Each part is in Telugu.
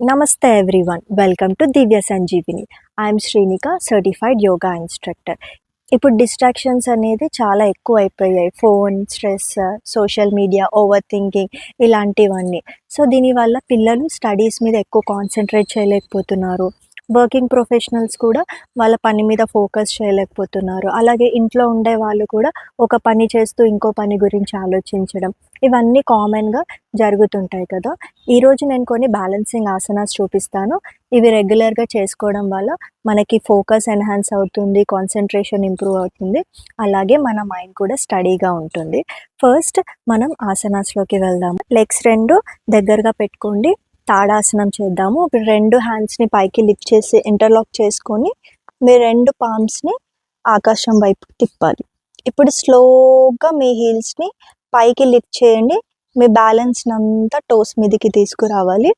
Namaste everyone. Welcome to Divya Sanjeevini. I am Srinika, certified yoga instructor. ఇప్పుడు డిస్ట్రాక్షన్స్ అనేది చాలా ఎక్కువ అయిపోయాయి. Phone, stress, social media, over thinking ఇలాంటివన్నీ. సో దీనివల్ల పిల్లలు స్టడీస్ మీద ఎక్కువ కాన్సంట్రేట్ చేయలేకపోతున్నారు. వర్కింగ్ ప్రొఫెషనల్స్ కూడా వాళ్ళ పని మీద ఫోకస్ చేయలేకపోతున్నారు. అలాగే ఇంట్లో ఉండే వాళ్ళు కూడా ఒక పని చేస్తూ ఇంకో పని గురించి ఆలోచించడం ఇవన్నీ కామన్‌గా జరుగుతుంటాయి కదా! ఈరోజు నేను కొన్ని బ్యాలెన్సింగ్ ఆసనాస్ చూపిస్తాను. ఇవి రెగ్యులర్‌గా చేసుకోవడం వల్ల మనకి ఫోకస్ ఎన్హాన్స్ అవుతుంది, కాన్సంట్రేషన్ ఇంప్రూవ్ అవుతుంది. అలాగే మన మైండ్ కూడా స్టడీగా ఉంటుంది. ఫస్ట్ మనం ఆసనాస్‌లోకి వెళ్దాము. లెగ్స్ 2 దగ్గరగా పెట్టుకోండి. తాడాసనం చేద్దాము. ఇప్పుడు 2 హ్యాండ్స్‌ని పైకి లిఫ్ట్ చేసి ఇంటర్లాక్ చేసుకొని మీ 2 పామ్స్‌ని ఆకాశం వైపు తిప్పాలి. ఇప్పుడు స్లోగా మీ హీల్స్‌ని పైకి లిఫ్ట్ చేయండి. మీ బ్యాలెన్స్‌ని అంతా టోస్ మీదకి తీసుకురావాలి.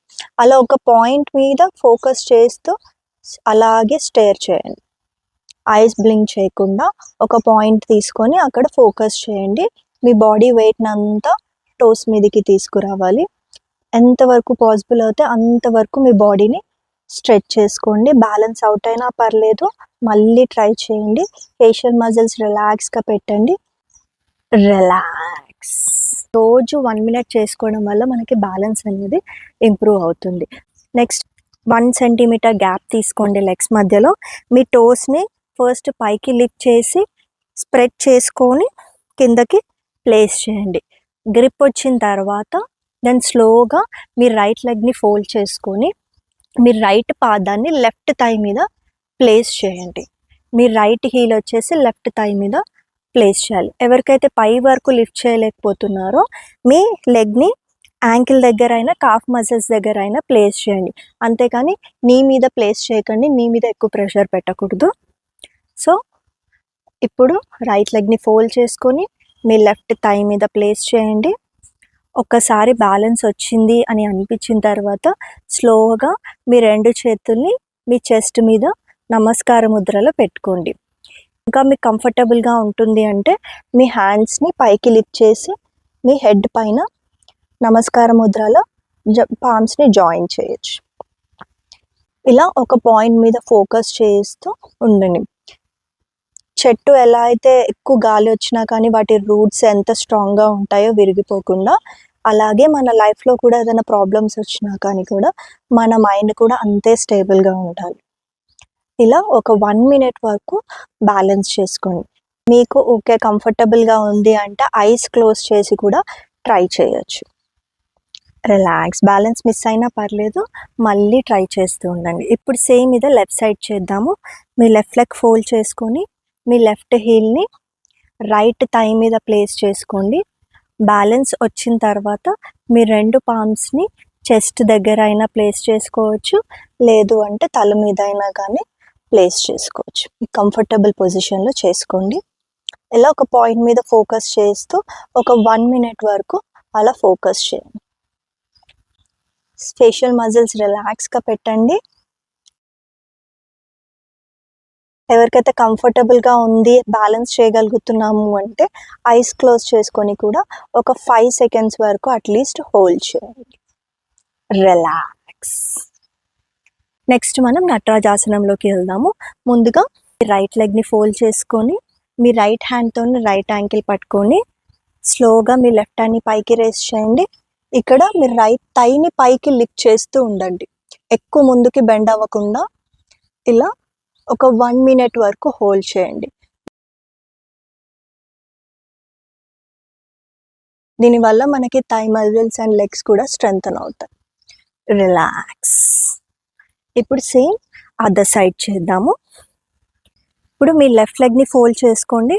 అలా ఒక పాయింట్ మీద ఫోకస్ చేస్తూ అలాగే స్టేర్ చేయండి. ఐస్ బ్లింక్ చేయకుండా ఒక పాయింట్ తీసుకొని అక్కడ ఫోకస్ చేయండి. మీ బాడీ వెయిట్‌ని అంతా టోస్ మీదకి తీసుకురావాలి. ఎంతవరకు పాసిబుల్ అవుతే అంతవరకు మీ బాడీని స్ట్రెచ్ చేసుకోండి. బ్యాలెన్స్ అవుట్ అయినా పర్లేదు, మళ్ళీ ట్రై చేయండి. ఫేషియల్ మజిల్స్ రిలాక్స్‌గా పెట్టండి. రిలాక్స్. రోజు 1 మినిట్ చేసుకోవడం వల్ల మనకి బ్యాలెన్స్ అనేది ఇంప్రూవ్ అవుతుంది. నెక్స్ట్ 1 సెంటీమీటర్ గ్యాప్ తీసుకోండి లెగ్స్ మధ్యలో. మీ టోస్‌ని ఫస్ట్ పైకి లిఫ్ట్ చేసి స్ప్రెడ్ చేసుకొని కిందకి ప్లేస్ చేయండి. గ్రిప్ వచ్చిన తర్వాత దెన్ స్లోగా మీ రైట్ లెగ్ని ఫోల్డ్ చేసుకొని మీ రైట్ పాదాన్ని లెఫ్ట్ థై మీద ప్లేస్ చేయండి. మీ రైట్ హీల్ వచ్చేసి లెఫ్ట్ థై మీద ప్లేస్ చేయాలి. ఎవరికైతే పై వరకు లిఫ్ట్ చేయలేకపోతున్నారో మీ లెగ్ని యాంకిల్ దగ్గర అయినా కాఫ్ మజిల్స్ దగ్గర అయినా ప్లేస్ చేయండి. అంతేకాని నీ మీద ప్లేస్ చేయకండి, నీ మీద ఎక్కువ ప్రెషర్ పెట్టకూడదు. సో ఇప్పుడు రైట్ లెగ్ని ఫోల్డ్ చేసుకొని మీ లెఫ్ట్ థై మీద ప్లేస్ చేయండి. ఒక్కసారి బ్యాలెన్స్ వచ్చింది అని అనిపించిన తర్వాత స్లోగా మీ 2 చేతుల్ని మీ చెస్ట్ మీద నమస్కార ముద్రలో పెట్టుకోండి. ఇంకా మీకు కంఫర్టబుల్గా ఉంటుంది అంటే మీ హ్యాండ్స్ని పైకి లిఫ్ట్ చేసి మీ హెడ్ పైన నమస్కార ముద్రలో పామ్స్ని జాయిన్ చేయొచ్చు. ఇలా ఒక పాయింట్ మీద ఫోకస్ చేస్తూ ఉండండి. చెట్టు ఎలా అయితే ఎక్కువ గాలి వచ్చినా కానీ వాటి రూట్స్ ఎంత స్ట్రాంగ్గా ఉంటాయో విరిగిపోకుండా, అలాగే మన లైఫ్లో కూడా ఏదైనా ప్రాబ్లమ్స్ వచ్చినా కానీ కూడా మన మైండ్ కూడా అంతే స్టేబుల్గా ఉండాలి. ఇలా ఒక 1 మినిట్ వరకు బ్యాలెన్స్ చేసుకోండి. మీకు ఓకే కంఫర్టబుల్గా ఉంది అంటే ఐస్ క్లోజ్ చేసి కూడా ట్రై చేయొచ్చు. రిలాక్స్. బ్యాలెన్స్ మిస్ అయినా పర్లేదు, మళ్ళీ ట్రై చేస్తూ ఉండండి. ఇప్పుడు సేమ్ ఇదే లెఫ్ట్ సైడ్ చేద్దాము. మీ లెఫ్ట్ లెగ్ ఫోల్డ్ చేసుకొని మీ లెఫ్ట్ హీల్ని రైట్ థై మీద ప్లేస్ చేసుకోండి. బ్యాలెన్స్ వచ్చిన తర్వాత మీ 2 పామ్స్ని చెస్ట్ దగ్గర అయినా ప్లేస్ చేసుకోవచ్చు, లేదు అంటే తల మీద అయినా కానీ ప్లేస్ చేసుకోవచ్చు. కంఫర్టబుల్ పొజిషన్లో చేసుకోండి. ఇలా ఒక పాయింట్ మీద ఫోకస్ చేస్తూ ఒక 1 మినిట్ వరకు అలా ఫోకస్ చేయండి. ఫేషియల్ మజిల్స్ రిలాక్స్గా పెట్టండి. ఎవరికైతే కంఫర్టబుల్గా ఉంది, బ్యాలెన్స్ చేయగలుగుతున్నాము అంటే ఐస్ క్లోజ్ చేసుకొని కూడా ఒక 5 సెకండ్స్ వరకు అట్లీస్ట్ హోల్డ్ చేయండి. రిలాక్స్. నెక్స్ట్ మనం నటరాజాసనంలోకి వెళ్దాము. ముందుగా రైట్ లెగ్ని ఫోల్డ్ చేసుకొని మీ రైట్ హ్యాండ్తో రైట్ యాంకిల్ పట్టుకొని స్లోగా మీ లెఫ్ట్ హ్యాండ్ని పైకి రేస్ చేయండి. ఇక్కడ మీరు రైట్ థైని పైకి లిఫ్ట్ చేస్తూ ఉండండి. ఎక్కువ ముందుకి బెండ్ అవ్వకుండా ఇలా ఒక 1 మినిట్ వరకు హోల్డ్ చేయండి. దీనివల్ల మనకి థై మజిల్స్ అండ్ లెగ్స్ కూడా స్ట్రెంగ్తన్ అవుతాయి. రిలాక్స్. ఇప్పుడు సేమ్ అదర్ సైడ్ చేద్దాము. ఇప్పుడు మీ లెఫ్ట్ లెగ్ని ఫోల్డ్ చేసుకోండి.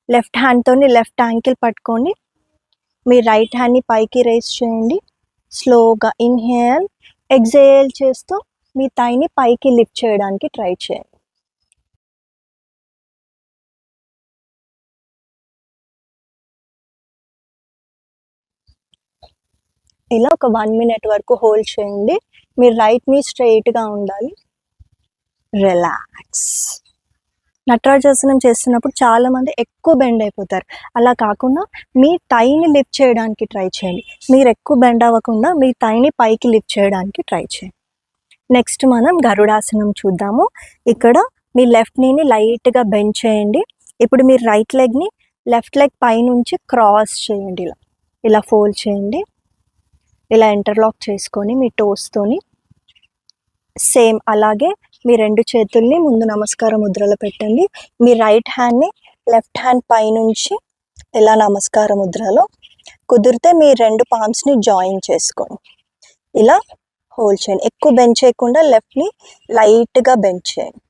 లెఫ్ట్ హ్యాండ్తో లెఫ్ట్ యాంకిల్ పట్టుకొని మీ రైట్ హ్యాండ్ని పైకి రేస్ చేయండి. స్లోగా ఇన్హేల్, ఎక్సేల్ చేస్తూ మీ థైని పైకి లిఫ్ట్ చేయడానికి ట్రై చేయండి. ఇలా ఒక 1 మినిట్ వరకు హోల్డ్ చేయండి. మీ రైట్ నీ స్ట్రైట్గా ఉండాలి. రిలాక్స్. నటరాజాసనం చేస్తున్నప్పుడు చాలామంది ఎక్కువ బెండ్ అయిపోతారు. అలా కాకుండా మీ థైని లిఫ్ట్ చేయడానికి ట్రై చేయండి. మీరు ఎక్కువ బెండ్ అవ్వకుండా మీ థైని పైకి లిఫ్ట్ చేయడానికి ట్రై చేయండి. నెక్స్ట్ మనం గరుడాసనం చూద్దాము. ఇక్కడ మీ లెఫ్ట్ నీని లైట్గా బెండ్ చేయండి. ఇప్పుడు మీ రైట్ లెగ్ని లెఫ్ట్ లెగ్ పైనుంచి క్రాస్ చేయండి. ఇలా ఫోల్డ్ చేయండి. ఇలా ఇంటర్లాక్ చేసుకొని మీ టోస్తోని సేమ్ అలాగే మీ 2 చేతుల్ని ముందు నమస్కార ముద్రలో పెట్టండి. మీ రైట్ హ్యాండ్ని లెఫ్ట్ హ్యాండ్ పైనుంచి ఇలా నమస్కార ముద్రలో, కుదిరితే మీ 2 పామ్స్ని జాయిన్ చేసుకోండి. ఇలా హోల్డ్ చేయండి. ఎక్కువ బెండ్ చేయకుండా లెఫ్ట్ని లైట్గా బెండ్ చేయండి.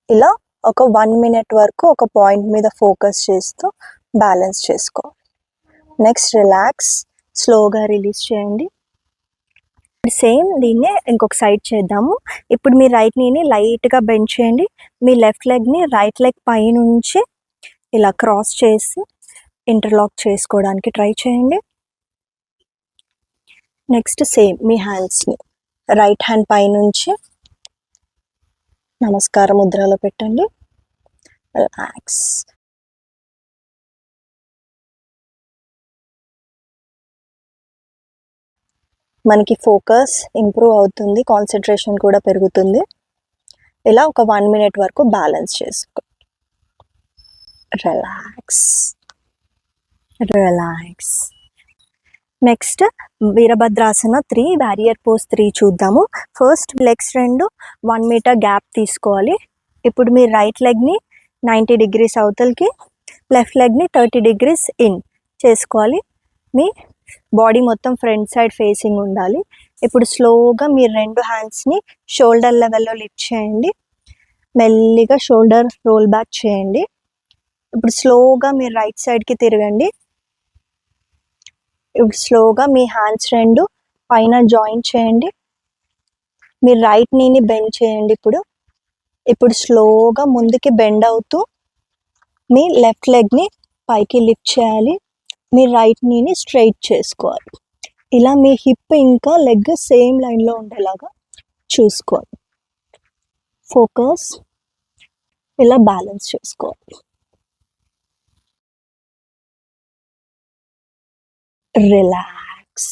ఇలా ఒక 1 మినిట్ వరకు ఒక పాయింట్ మీద ఫోకస్ చేస్తూ బ్యాలెన్స్ చేసుకోవాలి. నెక్స్ట్ రిలాక్స్, స్లోగా రిలీజ్ చేయండి. సేమ్ దీన్నే ఇంకొక సైడ్ చేద్దాము. ఇప్పుడు మీ రైట్ నీని లైట్గా బెండ్ చేయండి. మీ లెఫ్ట్ లెగ్ని రైట్ లెగ్ పైనుంచి ఇలా క్రాస్ చేసి ఇంటర్లాక్ చేసుకోవడానికి ట్రై చేయండి. నెక్స్ట్ సేమ్ మీ హ్యాండ్స్ని రైట్ హ్యాండ్ పైనుంచి నమస్కార ముద్రలో పెట్టండి. రిలాక్స్. మనకి ఫోకస్ ఇంప్రూవ్ అవుతుంది, కాన్సన్ట్రేషన్ కూడా పెరుగుతుంది. ఇలా ఒక 1 మినిట్ వరకు బ్యాలెన్స్ చేసుకో. Relax, relax. Next Virabhadrasana 3 warrior pose 3 చూద్దాము. ఫస్ట్ లెగ్స్ 2 1 మీటర్ గ్యాప్ తీసుకోవాలి. ఇప్పుడు మీ రైట్ లెగ్ని 90 డిగ్రీస్ అవతలకి, లెఫ్ట్ లెగ్ని 30 డిగ్రీస్ ఇన్ చేసుకోవాలి. మీ బాడీ మొత్తం ఫ్రంట్ సైడ్ ఫేసింగ్ ఉండాలి. ఇప్పుడు స్లోగా మీ 2 హ్యాండ్స్ని షోల్డర్ లెవెల్లో లిఫ్ట్ చేయండి. మెల్లిగా షోల్డర్ రోల్ బ్యాక్ చేయండి. ఇప్పుడు స్లోగా మీ రైట్ సైడ్కి తిరగండి. ఇప్పుడు స్లోగా మీ హ్యాండ్స్ 2 పైన జాయిన్ చేయండి. మీ రైట్ నీని బెండ్ చేయండి. ఇప్పుడు స్లోగా ముందుకి బెండ్ అవుతూ మీ లెఫ్ట్ లెగ్ని పైకి లిఫ్ట్ చేయాలి. మీ రైట్ నీని స్ట్రైట్ చేసుకోవాలి. ఇలా మీ హిప్ ఇంకా లెగ్ సేమ్ లైన్లో ఉండేలాగా చూసుకోవాలి. ఫోకస్, ఇలా బ్యాలెన్స్ చేసుకోవాలి. రిలాక్స్.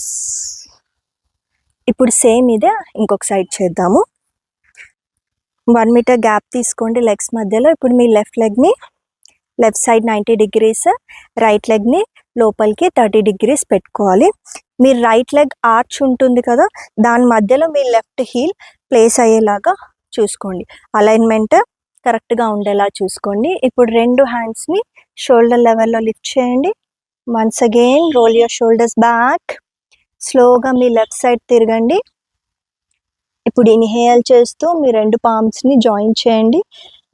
ఇప్పుడు సేమ్ ఇదే ఇంకొక సైడ్ చేద్దాము. 1 మీటర్ గ్యాప్ తీసుకోండి లెగ్స్ మధ్యలో. ఇప్పుడు మీ లెఫ్ట్ లెగ్ని లెఫ్ట్ సైడ్ 90 డిగ్రీస్, రైట్ లెగ్ని లోపలికి 30 డిగ్రీస్ పెట్టుకోవాలి. మీ రైట్ లెగ్ ఆర్చ్ ఉంటుంది కదా, దాని మధ్యలో మీ లెఫ్ట్ హీల్ ప్లేస్ అయ్యేలాగా చూసుకోండి. అలైన్మెంట్ కరెక్ట్గా ఉండేలా చూసుకోండి. ఇప్పుడు 2 హ్యాండ్స్ని షోల్డర్ లెవెల్లో లిఫ్ట్ చేయండి. Once again roll your shoulders back. స్లోగా మీ లెఫ్ట్ సైడ్ తిరగండి. ఇప్పుడు ఇన్హేల్ చేస్తూ మీ 2 పామ్స్ని జాయిన్ చేయండి.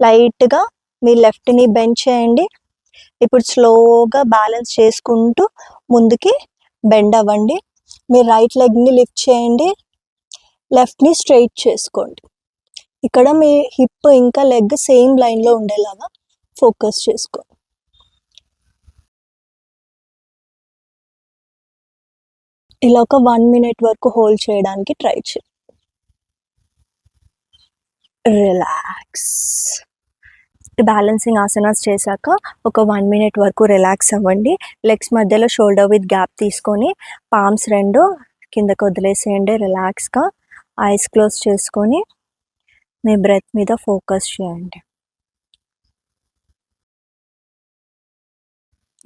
లైట్గా మీ లెఫ్ట్ని బెండ్ చేయండి. ఇప్పుడు స్లోగా బ్యాలెన్స్ చేసుకుంటూ ముందుకి బెండ్ అవ్వండి. మీ రైట్ లెగ్ని లిఫ్ట్ చేయండి. లెఫ్ట్ని స్ట్రైట్ చేసుకోండి. ఇక్కడ మీ హిప్ ఇంకా లెగ్ సేమ్ లైన్లో ఉండేలాగా ఫోకస్ చేసుకోండి. ఇలా ఒక 1 మినిట్ వరకు హోల్డ్ చేయడానికి ట్రై చేయండి. రిలాక్స్. బ్యాలెన్సింగ్ ఆసనాస్ చేశాక ఒక 1 మినిట్ వరకు రిలాక్స్ అవ్వండి. లెగ్స్ మధ్యలో షోల్డర్ విత్ గ్యాప్ తీసుకొని పామ్స్ 2 కిందకు వదిలేసేయండి. రిలాక్స్గా ఐస్ క్లోజ్ చేసుకొని మీ బ్రెత్ మీద ఫోకస్ చేయండి.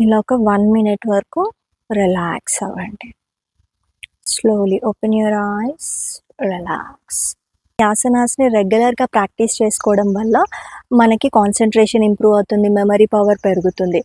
ఇలా ఒక 1 మినిట్ వరకు రిలాక్స్ అవ్వండి. Slowly open your eyes, relax. ఈ ఆసనాస్ని రెగ్యులర్గా ప్రాక్టీస్ చేసుకోవడం వల్ల మనకి కాన్సన్ట్రేషన్ ఇంప్రూవ్ అవుతుంది, మెమరీ పవర్ పెరుగుతుంది.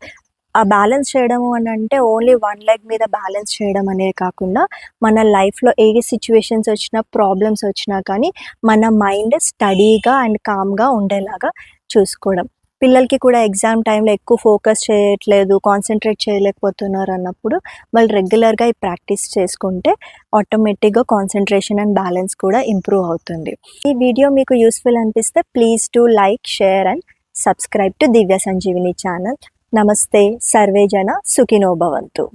ఆ బ్యాలెన్స్ చేయడము అని అంటే ఓన్లీ 1 లెగ్ మీద బ్యాలెన్స్ చేయడం అనే కాకుండా మన లైఫ్లో ఏ సిచ్యువేషన్స్ వచ్చినా, ప్రాబ్లమ్స్ వచ్చినా కానీ మన మైండ్ స్టడీగా అండ్ కామ్గా ఉండేలాగా చూసుకోవడం. పిల్లలకి కూడా ఎగ్జామ్ టైంలో ఎక్కువ ఫోకస్ చేయట్లేదు, కాన్సన్ట్రేట్ చేయలేకపోతున్నారు అన్నప్పుడు వాళ్ళు రెగ్యులర్గా ఈ ప్రాక్టీస్ చేసుకుంటే ఆటోమేటిక్గా కాన్సన్ట్రేషన్ అండ్ బ్యాలెన్స్ కూడా ఇంప్రూవ్ అవుతుంది. ఈ వీడియో మీకు యూస్ఫుల్ అనిపిస్తే please to like, share and subscribe to Divya Sanjeevini channel. నమస్తే, సర్వే జన సుఖినో భవంతు.